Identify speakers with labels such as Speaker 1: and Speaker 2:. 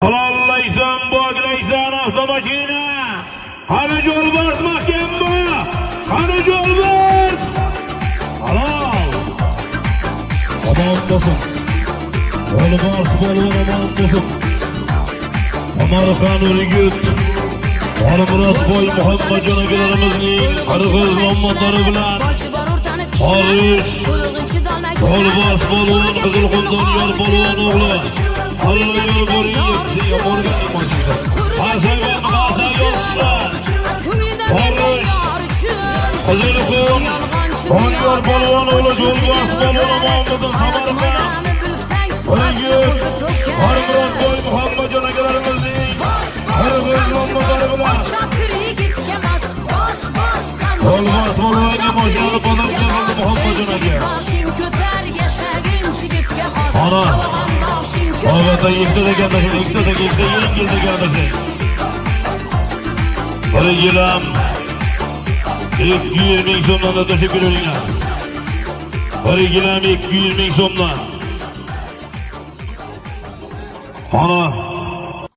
Speaker 1: Halallaysan, boglaysan avtomaşina. Hani Jolbars mahkemba. Hani Jolbars. Halal. Aman dostum. Jolbars bolun aman dostum. Amerikan Urigüt. Murat Boy Muhammed Canagillerimizning Qirg'iz nomodlari bilan Barış Jolbars bolun Qizilqumdan yor bolun o'g'li. Allah yol Boriyev diye Morgan imajida. Hasagan Hasan yolchilar. Barış Qizilqum Doniyor bolun o'g'li Jolbars bolun Muhammedin Samarqand. Urigüt Murat Boy Muhammed Canagillerimizning Qirg'iz nomodlari bilan Jolbars bolun imajida Badarkar Muhammed Canaga. Ana Ağabey ilkte de gelmesin, ilkte de gelmesin, ilkte de gelmesin. Para gilam 200.000 so'mdan da teşekkür ederim. Para gilam 200.000 so'mdan. Ana